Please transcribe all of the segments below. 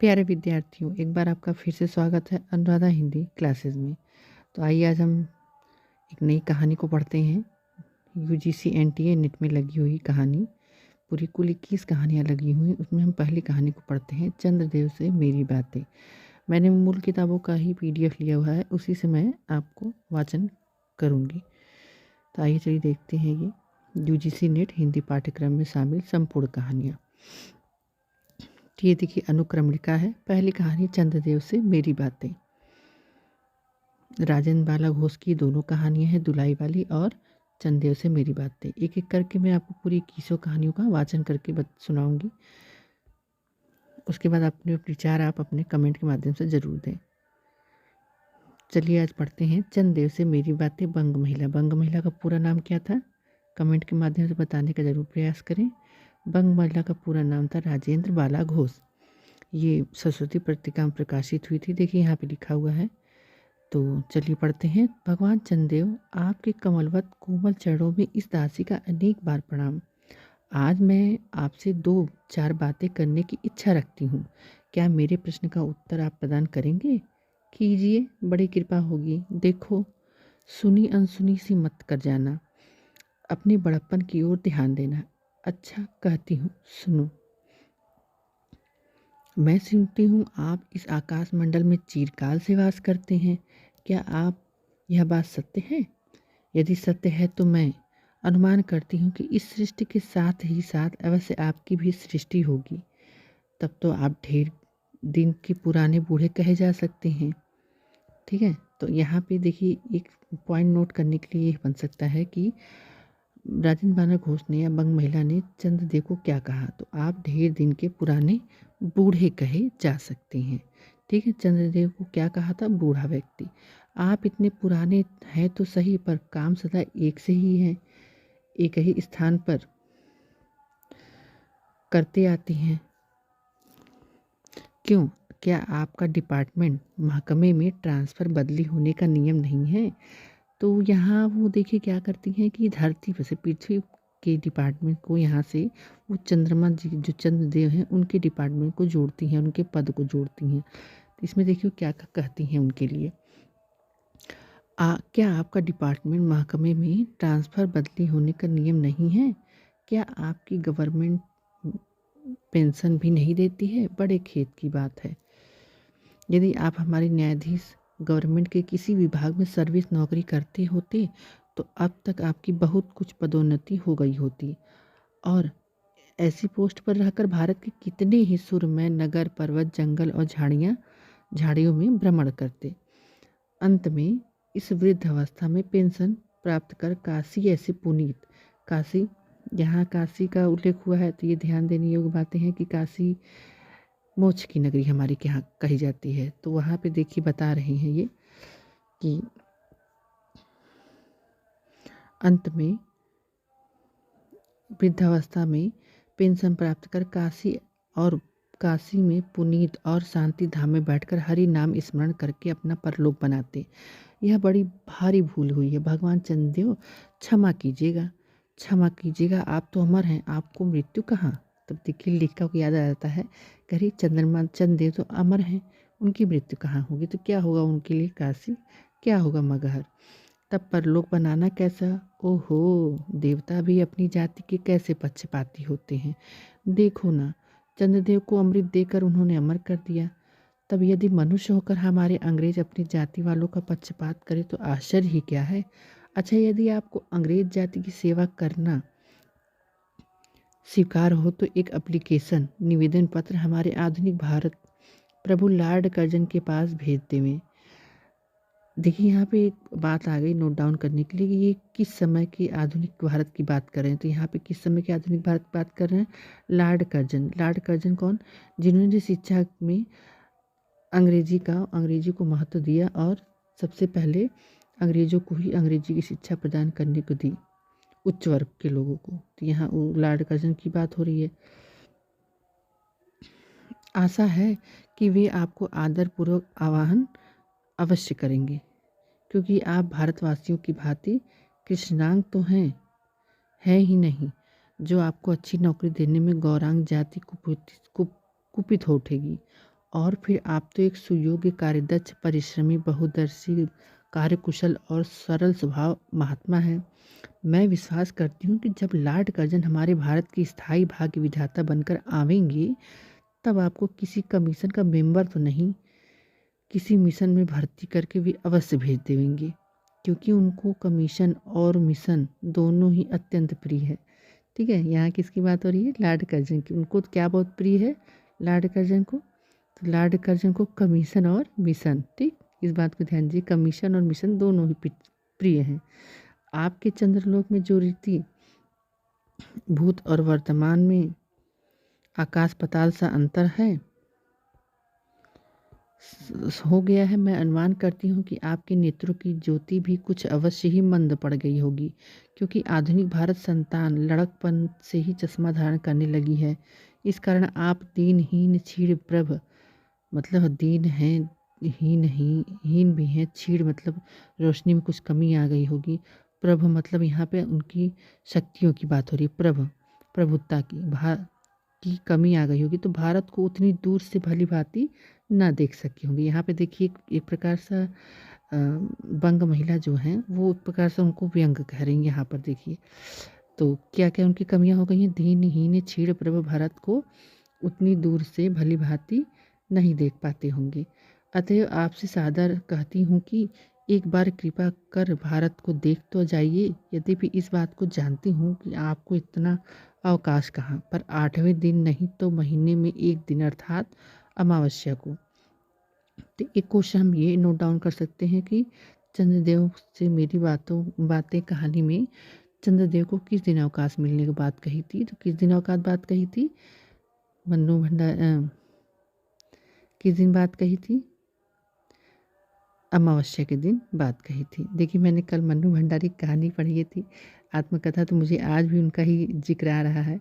प्यारे विद्यार्थियों, एक बार आपका फिर से स्वागत है अनुराधा हिंदी क्लासेस में। तो आइए आज हम एक नई कहानी को पढ़ते हैं। यूजीसी एनटीए नेट में लगी हुई कहानी, पूरी कुल 21 कहानियाँ लगी हुई, उसमें हम पहली कहानी को पढ़ते हैं, चंद्रदेव से मेरी बातें। मैंने मूल किताबों का ही पीडीएफ लिया हुआ है, उसी से मैं आपको वाचन करूँगी। तो आइए चलिए देखते हैं ये यूजीसी नेट हिंदी पाठ्यक्रम में शामिल संपूर्ण कहानियाँ। ये देखिए अनुक्रमणिका है। पहली कहानी चंद्रदेव से मेरी बातें। राजेंद्र बाला घोष की दोनों कहानियां हैं, दुलाई वाली और चंद्रदेव से मेरी बातें। एक एक करके मैं आपको पूरी 21 कहानियों का वाचन करके सुनाऊंगी। उसके बाद अपने विचार आप अपने कमेंट के माध्यम से ज़रूर दें। चलिए आज पढ़ते हैं चंद्रदेव से मेरी बातें। बंग महिला। बंग महिला का पूरा नाम क्या था, कमेंट के माध्यम से बताने का ज़रूर प्रयास करें। बंग महिला का पूरा नाम था राजेंद्र बाला घोष। ये सरस्वती पत्रिका में प्रकाशित हुई थी। देखिए यहाँ पे लिखा हुआ है। तो चलिए पढ़ते हैं। भगवान चंद्रदेव, आपके कमलवत कोमल चरणों में इस दासी का अनेक बार प्रणाम। आज मैं आपसे 2-4 बातें करने की इच्छा रखती हूँ। क्या मेरे प्रश्न का उत्तर आप प्रदान करेंगे? कीजिए, बड़ी कृपा होगी। देखो, सुनी अनसुनी सी मत कर जाना। अपने बड़प्पन की ओर ध्यान देना। अच्छा कहती हूँ, सुनो। मैं सुनती हूँ आप इस आकाश मंडल में चिरकाल से वास करते हैं। क्या आप यह बात सत्य है? यदि सत्य है तो मैं अनुमान करती हूँ कि इस सृष्टि के साथ ही साथ अवश्य आपकी भी सृष्टि होगी। तब तो आप ढेर दिन के पुराने बूढ़े कहे जा सकते हैं। ठीक है, तो यहाँ पे देखिए एक पॉइंट नोट करने के लिए बन सकता है कि राजेंद्र बाला घोष ने या बंग महिला ने चंद्रदेव को क्या कहा। तो आप ढेर दिन के पुराने बूढ़े कहे जा सकते हैं। ठीक है, चंद्रदेव को क्या कहा था? बूढ़ा व्यक्ति। आप इतने पुराने हैं तो सही, पर काम सदा एक से ही है, एक ही स्थान पर करते आते हैं। क्यों? क्या आपका डिपार्टमेंट महकमे में ट्रांसफ़र बदली होने का नियम नहीं है? तो यहाँ वो देखिए क्या करती हैं कि धरती पर से पृथ्वी के डिपार्टमेंट को यहाँ से वो चंद्रमा जी जो चंद्रदेव हैं उनके डिपार्टमेंट को जोड़ती हैं, उनके पद को जोड़ती हैं। तो इसमें देखिए क्या कहती हैं उनके लिए। क्या आपका डिपार्टमेंट महकमे में ट्रांसफ़र बदली होने का नियम नहीं है? क्या आपकी गवर्नमेंट पेंशन भी नहीं देती है? बड़े खेद की बात है। यदि आप हमारे न्यायाधीश गवर्नमेंट के किसी विभाग में सर्विस नौकरी करते होते तो अब तक आपकी बहुत कुछ पदोन्नति हो गई होती और ऐसी पोस्ट पर रहकर भारत के कितने ही सुरमय नगर, पर्वत, जंगल और झाड़ियों में भ्रमण करते। अंत में इस वृद्ध अवस्था में पेंशन प्राप्त कर काशी ऐसे पुनीत काशी, यहाँ काशी का उल्लेख हुआ है तो ये ध्यान देने योग्य बातें हैं कि काशी मोक्ष की नगरी हमारी के यहाँ कही जाती है। तो वहाँ पे देखिए बता रहे हैं ये कि अंत में वृद्धावस्था में पेंशन प्राप्त कर काशी में पुनीत और शांति धाम में बैठकर हरि नाम स्मरण करके अपना परलोक बनाते। यह बड़ी भारी भूल हुई है। भगवान चंद्रदेव क्षमा कीजिएगा, क्षमा कीजिएगा। आप तो अमर हैं, आपको मृत्यु कहाँ। तब देखिए लेखिका को याद आ जाता है, कह चंद्रदेव तो अमर हैं, उनकी मृत्यु कहाँ होगी। तो क्या होगा उनके लिए काशी, क्या होगा मगहर। तब परलोक बनाना कैसा। ओहो, देवता भी अपनी जाति के कैसे पक्षपाती होते हैं। देखो ना, चंद्रदेव को अमृत देकर उन्होंने अमर कर दिया। तब यदि मनुष्य होकर हमारे अंग्रेज अपनी जाति वालों का पक्षपात करे तो आश्चर्य ही क्या है। अच्छा, यदि आपको अंग्रेज जाति की सेवा करना स्वीकार हो तो एक एप्लीकेशन निवेदन पत्र हमारे आधुनिक भारत प्रभु लॉर्ड कर्जन के पास भेज देवें। देखिए यहाँ पे एक बात आ गई नोट डाउन करने के लिए कि ये किस समय के आधुनिक भारत की बात कर रहे हैं। तो यहाँ पे किस समय के आधुनिक भारत की बात कर रहे हैं? Lord Curzon. लॉर्ड कर्जन कौन? जिन्होंने शिक्षा में अंग्रेजी को महत्व दिया और सबसे पहले अंग्रेजों को ही अंग्रेजी की शिक्षा प्रदान करने को दी, उच्च वर्ग के लोगों को। तो यहाँ वो लॉर्ड कर्जन की बात हो रही है। आशा है कि वे आपको आदरपूर्वक आह्वान अवश्य करेंगे, क्योंकि आप भारतवासियों की भांति कृष्णांग तो है ही नहीं, जो आपको अच्छी नौकरी देने में गौरांग जाति कुपित हो उठेगी और फिर आप तो एक सुयोग्य, कार्यदक्ष, परिश्रमी, बहुदर्शी, कार्यकुशल और सरल स्वभाव महात्मा हैं। मैं विश्वास करती हूँ कि जब लॉर्ड कर्जन हमारे भारत के स्थायी भाग्य विधाता बनकर आवेंगे, तब आपको किसी कमीशन का मेंबर तो नहीं, किसी मिशन में भर्ती करके भी अवश्य भेज देंगे, क्योंकि उनको कमीशन और मिशन दोनों ही अत्यंत प्रिय है। ठीक है, यहाँ किसकी बात हो रही है? लॉर्ड कर्जन की। उनको क्या बहुत प्रिय है लॉर्ड कर्जन को? तो लॉर्ड कर्जन को कमीशन और मिशन, ठीक, इस बात को ध्यान दीजिए, कमीशन और मिशन दोनों ही प्रिय हैं। आपके चंद्रलोक में जो रीति भूत और वर्तमान में आकाश पताल सा अंतर है हो गया है, मैं अनुमान करती हूँ कि आपके नेत्रों की ज्योति भी कुछ अवश्य ही मंद पड़ गई होगी, क्योंकि आधुनिक भारत संतान लड़कपन से ही चश्मा धारण करने लगी है। इस कारण आप दीनहीन क्षीण प्रभ, मतलब दीन हैं, हीन भी हैं, क्षीण मतलब रोशनी में कुछ कमी आ गई होगी, प्रभ मतलब यहाँ पे उनकी शक्तियों की बात हो रही है, प्रभुत्ता की कमी आ गई होगी, तो भारत को उतनी दूर से भली भांति ना देख सकी होंगी। यहाँ पे देखिए एक प्रकार सा बंग महिला जो हैं वो एक प्रकार से उनको व्यंग कह रही हैं। यहाँ पर देखिए तो क्या क्या उनकी कमियां हो गई हैं? दीनहीन क्षीण प्रभ भारत को उतनी दूर से भली भांति नहीं देख पाते होंगे। अतएव आपसे सादर कहती हूँ कि एक बार कृपा कर भारत को देख तो जाइए। यद्यपि इस बात को जानती हूँ कि आपको इतना अवकाश कहाँ पर, 8वें दिन नहीं तो महीने में एक दिन अर्थात अमावस्या को। तो एक क्वेश्चन हम ये नोट डाउन कर सकते हैं कि चंद्रदेव से मेरी बातें कहानी में चंद्रदेव को किस दिन अवकाश मिलने की बात कही थी? तो किस दिन अवकाश बात कही थी? मन्नू भंडार किस दिन बात कही थी? अमावस्या के दिन बात कही थी। देखिए मैंने कल मन्नू भंडारी की कहानी पढ़ी थी आत्मकथा, तो मुझे आज भी उनका ही जिक्र आ रहा है।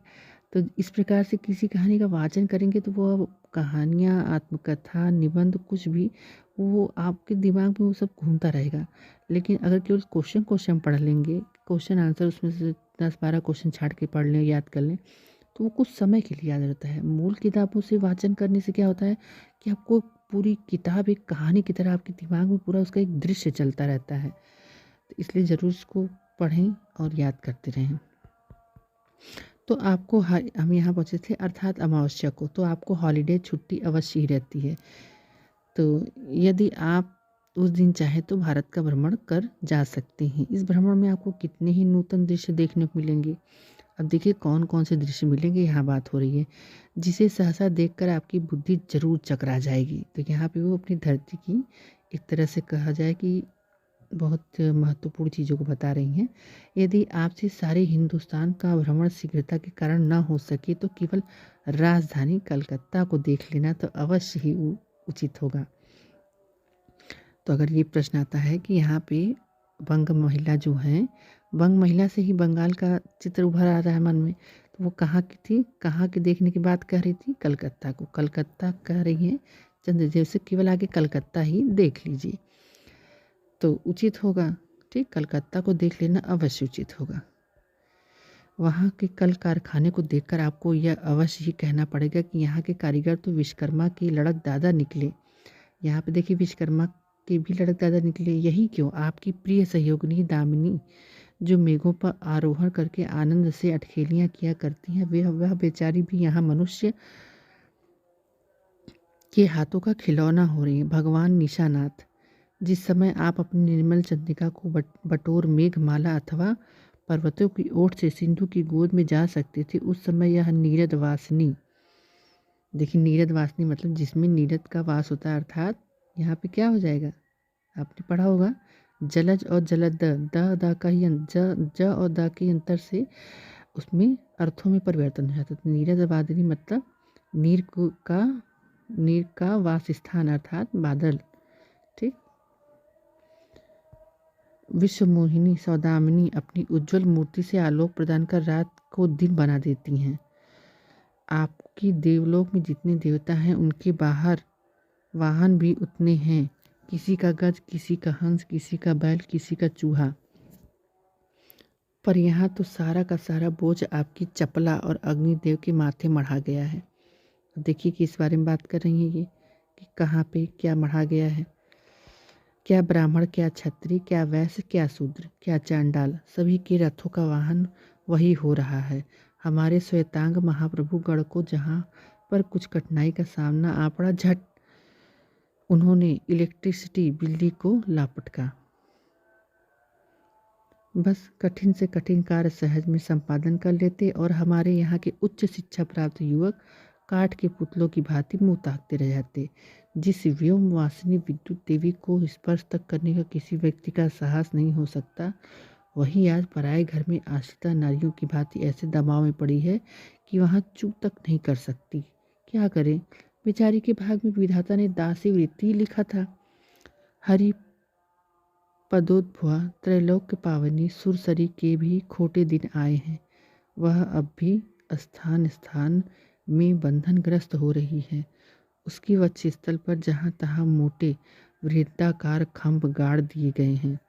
तो इस प्रकार से किसी कहानी का वाचन करेंगे तो वो कहानियाँ, आत्मकथा, निबंध कुछ भी वो आपके दिमाग में वो सब घूमता रहेगा। लेकिन अगर केवल क्वेश्चन पढ़ लेंगे, क्वेश्चन आंसर उसमें से 10-12 क्वेश्चन छाट के पढ़ लें, याद कर लें, तो वो कुछ समय के लिए याद रहता है। मूल किताबों से वाचन करने से क्या होता है कि आपको पूरी किताब एक कहानी की तरह आपके दिमाग में पूरा उसका एक दृश्य चलता रहता है। तो इसलिए ज़रूर इसको पढ़ें और याद करते रहें। तो आपको हम यहाँ पहुँचे थे अर्थात अमावस्या को, तो आपको हॉलीडे छुट्टी अवश्य ही रहती है। तो यदि आप उस दिन चाहे तो भारत का भ्रमण कर जा सकते हैं। इस भ्रमण में आपको कितने ही नूतन दृश्य देखने को मिलेंगे। अब देखिए कौन कौन से दृश्य मिलेंगे, यहाँ बात हो रही है जिसे सहसा देखकर आपकी बुद्धि जरूर चकरा जाएगी। तो यहाँ पे वो अपनी धरती की एक तरह से कहा जाए कि बहुत महत्वपूर्ण चीज़ों को बता रही हैं। यदि आपसे सारे हिंदुस्तान का भ्रमण शीघ्रता के कारण न हो सके तो केवल राजधानी कलकत्ता को देख लेना तो अवश्य ही उचित होगा। तो अगर ये प्रश्न आता है कि यहाँ पे बंग महिला जो हैं, बंग महिला से ही बंगाल का चित्र उभर आ रहा है मन में, तो वो कहाँ की थी, कहाँ की देखने की बात कह रही थी? कलकत्ता को। कलकत्ता कह रही हैं चंद्रदेव से, केवल आगे कलकत्ता ही देख लीजिए तो उचित होगा। ठीक, कलकत्ता को देख लेना अवश्य उचित होगा। वहाँ के कल कारखाने को देखकर आपको यह अवश्य ही कहना पड़ेगा कि यहाँ के कारीगर तो विश्वकर्मा के लड़क दादा निकले। यहाँ पे देखिए विश्वकर्मा के भी लड़क दादा निकले। यही क्यों, आपकी प्रिय सहयोगिनी दामिनी जो मेघों पर आरोहण करके आनंद से अटखेलियाँ किया करती हैं, वह बेचारी भी यहाँ मनुष्य के हाथों का खिलौना हो रही है। भगवान निशानाथ, जिस समय आप अपनी निर्मल चंद्रिका को बटोर मेघमाला अथवा पर्वतों की ओट से सिंधु की गोद में जा सकते थे, उस समय यह नीरद वासिनी, देखिए नीरद वासिनी मतलब जिसमें नीरद का वास होता है, अर्थात यहाँ पे क्या हो जाएगा, आपने पढ़ा होगा जलज और जलद, द का ही ज और द के अंतर से उसमें अर्थों में परिवर्तन हो जाता है। नीरद वादिनी मतलब नीर का वास स्थान अर्थात बादल। ठीक, विश्व मोहिनी सौदामिनी अपनी उज्जवल मूर्ति से आलोक प्रदान कर रात को दिन बना देती हैं। आपकी देवलोक में जितने देवता हैं उनके बाहर वाहन भी उतने हैं, किसी का गज, किसी का हंस, किसी का बैल, किसी का चूहा। पर यहाँ तो सारा का सारा बोझ आपकी चपला और अग्निदेव के माथे मढ़ा गया है। देखिए कि इस बारे में बात कर रही हैं ये कहाँ पे क्या मढ़ा गया है। क्या ब्राह्मण, क्या क्षत्रिय, क्या वैश्य, क्या शूद्र, क्या चांडाल, सभी के रथों का वाहन वही हो रहा है। हमारे श्वेतांग महाप्रभु गण को जहाँ पर कुछ कठिनाई का सामना आ पड़ा, झट उन्होंने इलेक्ट्रिसिटी बिजली को लापटका। बस कठिन से कठिन कार्य सहज में संपादन कर लेते और हमारे यहाँ के उच्च शिक्षा प्राप्त युवक काठ के पुतलों की भांति मुंह ताकते रह जाते। जिस व्योमवासिनी विद्युत देवी को स्पर्श तक करने का किसी व्यक्ति का साहस नहीं हो सकता, वही आज पराए घर में आश्रिता नारियों की भांति ऐसे दबाव में पड़ी है कि वहाँ चूक तक नहीं कर सकती। क्या करें, बेचारी के भाग में विधाता ने दासी वृत्ति लिखा था। हरि पदोद्भवा त्रैलोक्य पावनी सुरसरी के भी खोटे दिन आए हैं। वह अब भी स्थान स्थान में बंधनग्रस्त हो रही है। उसकी वक्षस्थल पर जहाँ तहाँ मोटे वृत्ताकार खंभ गाड़ दिए गए हैं।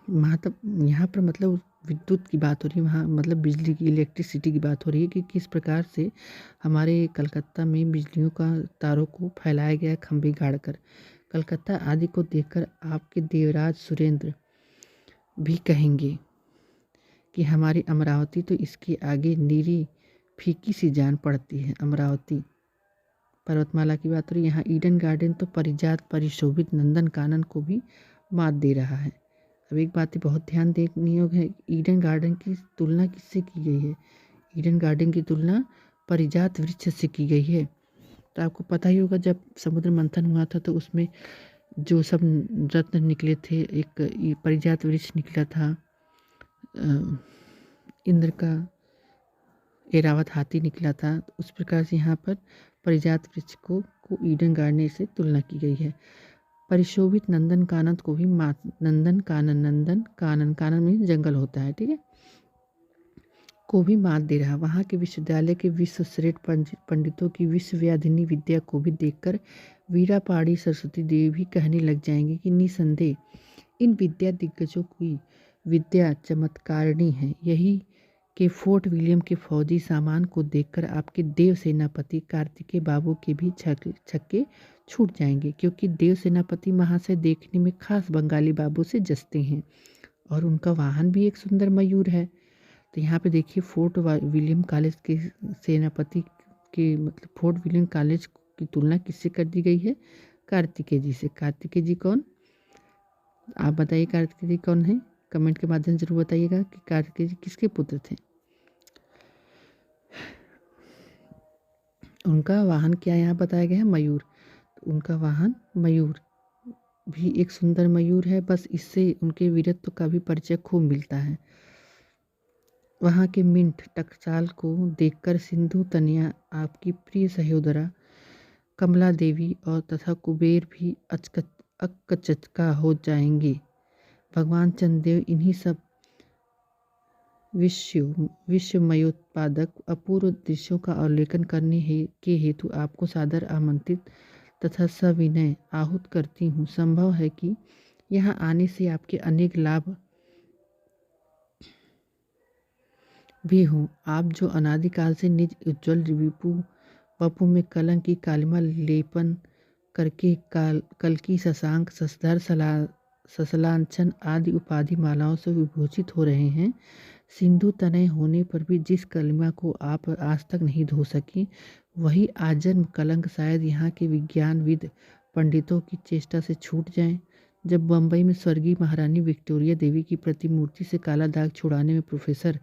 यहाँ पर मतलब विद्युत की बात हो रही है, वहाँ मतलब बिजली की, इलेक्ट्रिसिटी की बात हो रही है कि किस प्रकार से हमारे कलकत्ता में बिजलियों का तारों को फैलाया गया है खंभे गाड़कर। कलकत्ता आदि को देखकर आपके देवराज सुरेंद्र भी कहेंगे कि हमारी अमरावती तो इसके आगे नीरी फीकी सी जान पड़ती है। अमरावती पर्वतमाला की बात हो रही है। यहाँ ईडन गार्डन तो परिजात परिशोभित नंदन कानन को भी मात दे रहा है। अब एक बात बहुत ध्यान देने योग्य है, ईडन गार्डन की तुलना किससे की गई है? ईडन गार्डन की तुलना परिजात वृक्ष से की गई है। तो आपको पता ही होगा जब समुद्र मंथन हुआ था तो उसमें जो सब रत्न निकले थे, एक परिजात वृक्ष निकला था, इंद्र का एरावत हाथी निकला था। उस प्रकार से यहाँ पर परिजात वृक्ष को ईडन गार्डन से तुलना की गई है। परिशोभित नंदन कानन को भी नंदन कानन में जंगल होता है, ठीक है, को भी मात दे रहा। वहाँ के विश्वविद्यालय के विश्व श्रेष्ठ पंडितों की विश्वव्याधिनी विद्या को भी देखकर वीरा पहाड़ी सरस्वती देवी भी कहने लग जाएंगे कि निसंदेह इन विद्या दिग्गजों की विद्या चमत्कारिणी है। यही के फोर्ट विलियम के फौजी सामान को देखकर आपके देव सेनापति कार्तिकेय बाबू के भी छक्के छूट जाएंगे, क्योंकि देव सेनापति महाशय देखने में खास बंगाली बाबू से जचते हैं और उनका वाहन भी एक सुंदर मयूर है। तो यहाँ पे देखिए फोर्ट विलियम कॉलेज के सेनापति के मतलब फोर्ट विलियम कॉलेज की तुलना किससे कर दी गई है? कार्तिकेय जी से। कार्तिकेय जी कौन? आप बताइए कार्तिकेय जी कौन है? कमेंट के माध्यम से जरूर बताइएगा कि कार्तिकेय जी किसके पुत्र थे। उनका वाहन क्या यहाँ बताया गया है? मयूर। तो उनका वाहन मयूर भी एक सुंदर मयूर है। बस इससे उनके वीरत्व का भी परिचय खूब मिलता है। वहाँ के मिंट टकसाल को देखकर सिंधु तनिया आपकी प्रिय सहोदरा कमला देवी और तथा कुबेर भी अक्कचक्का हो जाएंगे। भगवान चंद्रदेव इन्हीं सब विश्वमयोत्पादक अपूर्व दृश्यों का अवलोकन करने के हेतु आपको सादर आमंत्रित तथा सविनय आहूत करती हूँ। संभव है कि यहाँ आने से आपके अनेक लाभ भी हों। आप जो अनादिकाल से निज उज्ज्वल वपु में कलंक की कालिमा लेपन करके कल्कि शशांक शशधर ससलांछन आदि उपाधि मालाओं से विभूषित हो रहे हैं, सिंधु तनय होने पर भी जिस कलिमा को आप आज तक नहीं धो सकी, वही आजन्म कलंक शायद यहाँ के विज्ञानविद पंडितों की चेष्टा से छूट जाए। जब बम्बई में स्वर्गीय महारानी विक्टोरिया देवी की प्रतिमूर्ति से काला दाग छुड़ाने में प्रोफेसर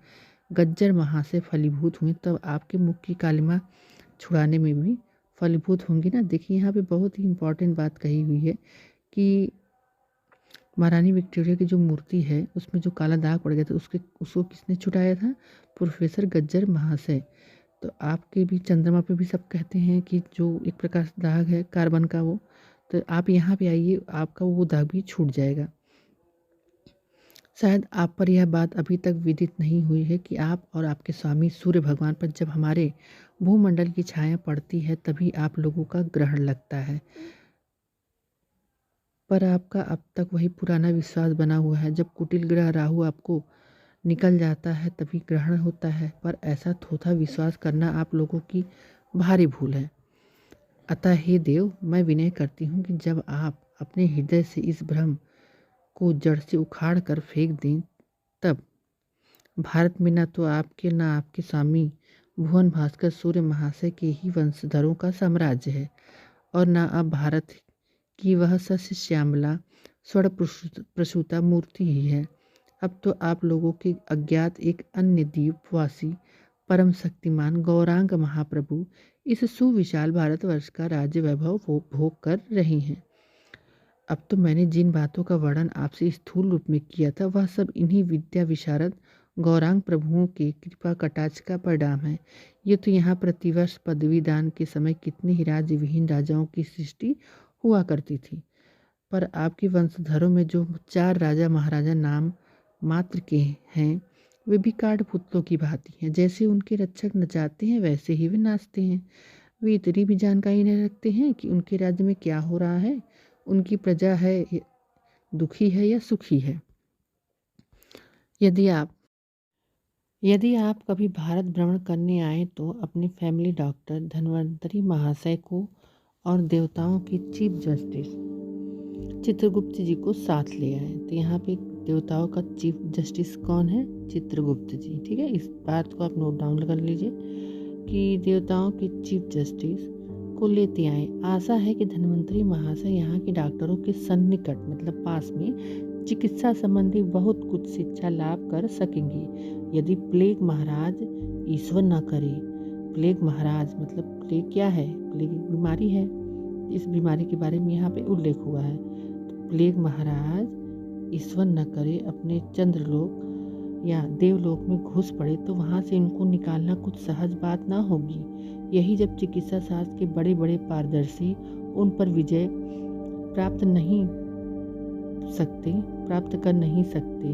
गज्जर महाशय फलीभूत हुए, तब आपके मुख की कालिमा छुड़ाने में भी फलीभूत होंगी ना। देखिए यहाँ पे बहुत ही इम्पोर्टेंट बात कही हुई है कि महारानी विक्टोरिया की जो मूर्ति है उसमें जो काला दाग पड़ गया था उसको किसने छुटाया था? प्रोफेसर गज्जर महाशय। तो आपके भी चंद्रमा पे भी सब कहते हैं कि जो एक प्रकार से दाग है कार्बन का, वो तो आप यहाँ पे आइए, आपका वो दाग भी छूट जाएगा। शायद आप पर यह बात अभी तक विदित नहीं हुई है कि आप और आपके स्वामी सूर्य भगवान पर जब हमारे भूमंडल की छाया पड़ती है तभी आप लोगों का ग्रहण लगता है। पर आपका अब तक वही पुराना विश्वास बना हुआ है, जब कुटिल ग्रह राहु आपको निकल जाता है तभी ग्रहण होता है। पर ऐसा थोथा विश्वास करना आप लोगों की भारी भूल है। अतः हे देव, मैं विनय करती हूँ कि जब आप अपने हृदय से इस भ्रम को जड़ से उखाड़ कर फेंक दें, तब भारत में न तो आपके न आपके स्वामी भुवन भास्कर सूर्य महाशय के ही वंशधरों का साम्राज्य है, और न अब भारत की वह सस्य श्यामला स्वर्ण प्रसूता मूर्ति ही है। अब तो आप लोगों के अज्ञात एक अन्य द्वीपवासी परम शक्तिमान गौरांग महाप्रभु इस सुविशाल भारतवर्ष का राज्य वैभव भोग कर रहे हैं। अब तो मैंने जिन बातों का वर्णन आपसे स्थूल रूप में किया था, वह सब इन्हीं विद्या विशारद गौरांग प्रभुओं के कृपा कटाक्ष का परिणाम है। ये तो यहाँ प्रतिवर्ष पदवी दान के समय कितने ही राज्य विहीन राजाओं की सृष्टि हुआ करती थी, पर आपके वंशधरों में जो 4 राजा महाराजा नाम मात्र के हैं, वे भी काठ पुतलों की भांति हैं। जैसे उनके रक्षक नचाते हैं, वैसे ही वे नाचते हैं। वे इतनी भी जानकारी नहीं रखते हैं कि उनके राज्य में क्या हो रहा है, उनकी प्रजा है दुखी है या सुखी है। यदि आप कभी भारत भ्रमण करने आए तो अपने फैमिली डॉक्टर धन्वंतरी महाशय को और देवताओं के चीफ जस्टिस चित्रगुप्त जी को साथ ले आए। तो यहाँ पे देवताओं का चीफ जस्टिस कौन है? चित्रगुप्त जी। ठीक है, इस बात को आप नोट डाउन कर लीजिए कि देवताओं के चीफ जस्टिस को लेते आए। आशा है कि धन्वंतरी महाशय यहाँ के डॉक्टरों के सन्निकट मतलब पास में चिकित्सा संबंधी बहुत कुछ शिक्षा लाभ कर सकेंगे। यदि प्लेग महाराज, ईश्वर न करे, प्लेग महाराज मतलब प्लेग क्या है? प्लेग एक बीमारी है, इस बीमारी के बारे में यहाँ पे उल्लेख हुआ है। तो प्लेग महाराज ईश्वर न करे अपने चंद्रलोक या देवलोक में घुस पड़े तो वहाँ से इनको निकालना कुछ सहज बात ना होगी। यही जब चिकित्सा शास्त्र के बड़े बड़े पारदर्शी उन पर विजय प्राप्त कर नहीं सकते,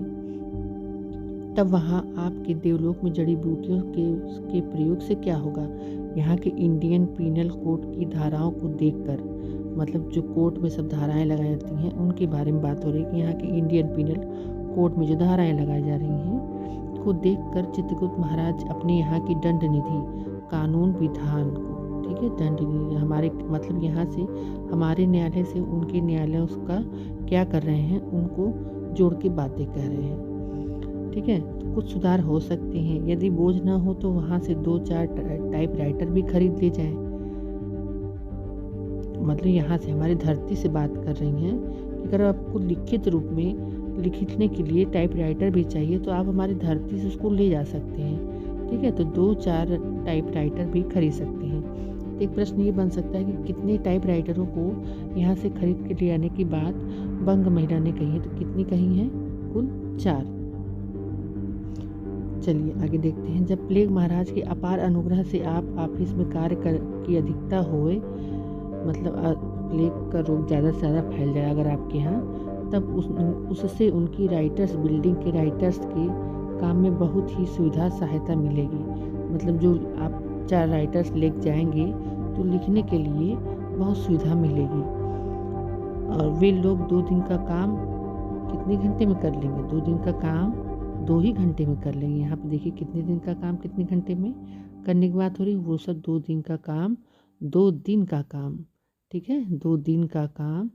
तब वहाँ आपके देवलोक में जड़ी बूटियों के प्रयोग से क्या होगा? यहाँ के इंडियन पीनल कोड की धाराओं को देखकर, मतलब जो कोर्ट में सब धाराएं लगाई जाती हैं उनके बारे में बात हो रही है कि यहाँ के इंडियन पीनल कोड में जो धाराएं लगाई जा रही हैं को देखकर चित्रगुप्त महाराज अपने यहाँ की दंड निधि कानून विधान को, ठीक है, दंड निधि हमारे मतलब यहाँ से हमारे न्यायालय से उनके न्यायालय उसका क्या कर रहे हैं, उनको जोड़ के बातें कह रहे हैं। ठीक है, तो कुछ सुधार हो सकते हैं। यदि बोझ ना हो तो वहाँ से 2-4 टाइपराइटर भी खरीद ले जाएं। मतलब यहाँ से हमारी धरती से बात कर रही हैं कि अगर आपको लिखित रूप में लिखने के लिए टाइपराइटर भी चाहिए तो आप हमारी धरती से उसको ले जा सकते हैं। ठीक है, तो 2-4 टाइपराइटर भी खरीद सकते हैं। तो एक प्रश्न ये बन सकता है कि कितने टाइपराइटरों को यहाँ से खरीद के ले आने की बात बंग महिला ने कही है, तो कितनी कही है? कुल 4। चलिए आगे देखते हैं। जब प्लेग महाराज के अपार अनुग्रह से आप ऑफिस में कार्य की अधिकता होए, मतलब प्लेग का रोग ज़्यादा से ज़्यादा फैल जाए अगर आपके यहाँ, तब उससे उनकी राइटर्स बिल्डिंग के राइटर्स के काम में बहुत ही सुविधा सहायता मिलेगी। मतलब जो आप 4 राइटर्स लेके जाएंगे तो लिखने के लिए बहुत सुविधा मिलेगी, और वे लोग 2 दिन का काम कितने घंटे में कर लेंगे? 2 दिन का काम 2 ही घंटे में कर लेंगे। यहाँ पे देखिए कितने दिन का काम कितने घंटे में करने की बात हो रही है। वो सब 2 दिन का काम 2 दिन का काम, ठीक है, 2 दिन का काम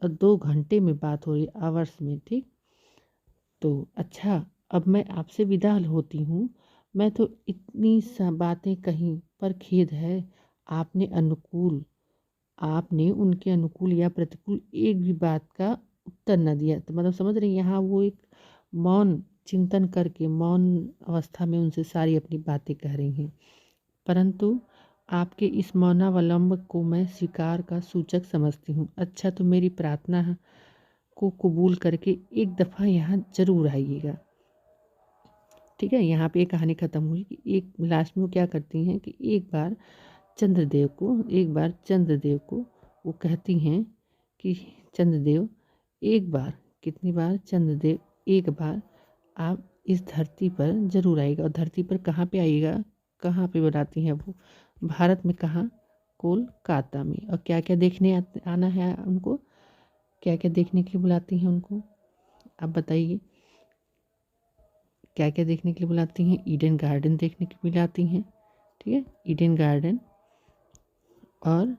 और 2 घंटे में बात हो रही है, आवर्स में। ठीक, तो अच्छा, अब मैं आपसे विदा होती हूँ। मैं तो इतनी बातें कहीं, पर खेद है आपने उनके अनुकूल या प्रतिकूल एक भी बात का उत्तर न दिया। तो मतलब समझ रही, यहाँ वो एक मौन चिंतन करके मौन अवस्था में उनसे सारी अपनी बातें कह रही हैं, परंतु आपके इस मौनावलंब को मैं स्वीकार का सूचक समझती हूँ। अच्छा, तो मेरी प्रार्थना को कबूल करके एक दफ़ा यहाँ ज़रूर आइएगा। ठीक है, यहाँ पे कहानी ख़त्म हुई कि एक लास्ट में वो क्या करती हैं कि एक बार चंद्रदेव को वो कहती हैं कि चंद्रदेव एक बार, कितनी बार? चंद्रदेव एक बार आप इस धरती पर ज़रूर आइएगा। और धरती पर कहाँ पे आइएगा? कहाँ पे बुलाती हैं वो? भारत में कहाँ? कोलकाता में। और क्या क्या देखने आना है उनको? क्या क्या देखने के लिए बुलाती हैं उनको? आप बताइए, क्या क्या देखने के लिए बुलाती हैं? ईडन गार्डन देखने के लिए बुलाती हैं। ठीक है, ईडन गार्डन और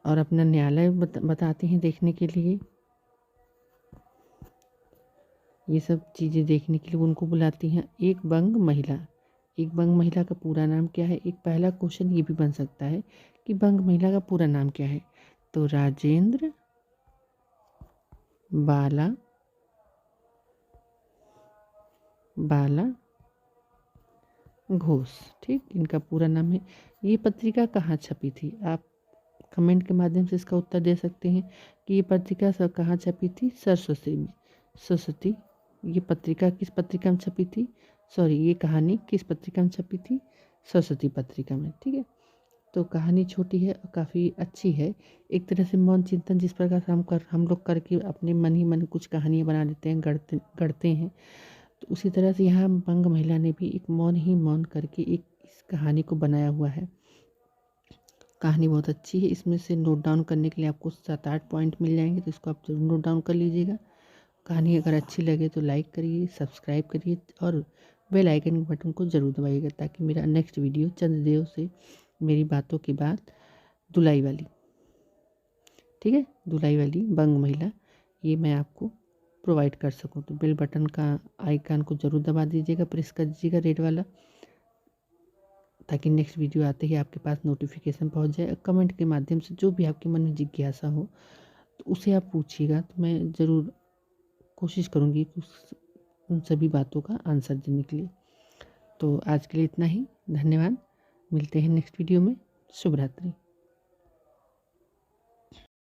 और अपना न्यायालय बताते हैं देखने के लिए। ये सब चीज़ें देखने के लिए उनको बुलाती हैं। एक बंग महिला, एक बंग महिला का पूरा नाम क्या है? एक पहला क्वेश्चन ये भी बन सकता है कि बंग महिला का पूरा नाम क्या है? तो राजेंद्र बाला घोष, ठीक, इनका पूरा नाम है। ये पत्रिका कहाँ छपी थी? आप कमेंट के माध्यम से इसका उत्तर दे सकते हैं कि ये पत्रिका सब कहाँ छपी थी? सरस्वती में। सरस्वती, ये पत्रिका किस पत्रिका में छपी थी? ये कहानी किस पत्रिका में छपी थी? सरस्वती पत्रिका में, ठीक है। तो कहानी छोटी है और काफ़ी अच्छी है। एक तरह से मौन चिंतन जिस प्रकार से हम लोग करके अपने मन ही मन कुछ कहानियाँ बना लेते हैं, गढ़ते हैं, तो उसी तरह से यहाँ बंग महिला ने भी एक मौन ही मौन करके एक इस कहानी को बनाया हुआ है। कहानी बहुत अच्छी है। इसमें से नोट डाउन करने के लिए आपको 7-8 पॉइंट मिल जाएंगे, तो इसको आप जरूर नोट डाउन कर लीजिएगा। कहानी अगर अच्छी लगे तो लाइक करिए, सब्सक्राइब करिए और बेल आइकन के बटन को ज़रूर दबाइएगा, ताकि मेरा नेक्स्ट वीडियो चंद्रदेव से मेरी बातों की बात दुलाई वाली, ठीक है, दुलाई वाली बंग महिला, ये मैं आपको प्रोवाइड कर सकूं। तो बेल बटन का आइकन को ज़रूर दबा दीजिएगा, प्रेस कर दीजिएगा रेड वाला, ताकि नेक्स्ट वीडियो आते ही आपके पास नोटिफिकेशन पहुंच जाए। कमेंट के माध्यम से जो भी आपके मन में जिज्ञासा हो तो उसे आप पूछिएगा, तो मैं ज़रूर कोशिश करूँगी कि उन सभी बातों का आंसर देने के लिए। तो आज के लिए इतना ही, धन्यवाद। मिलते हैं नेक्स्ट वीडियो में। शुभ रात्रि।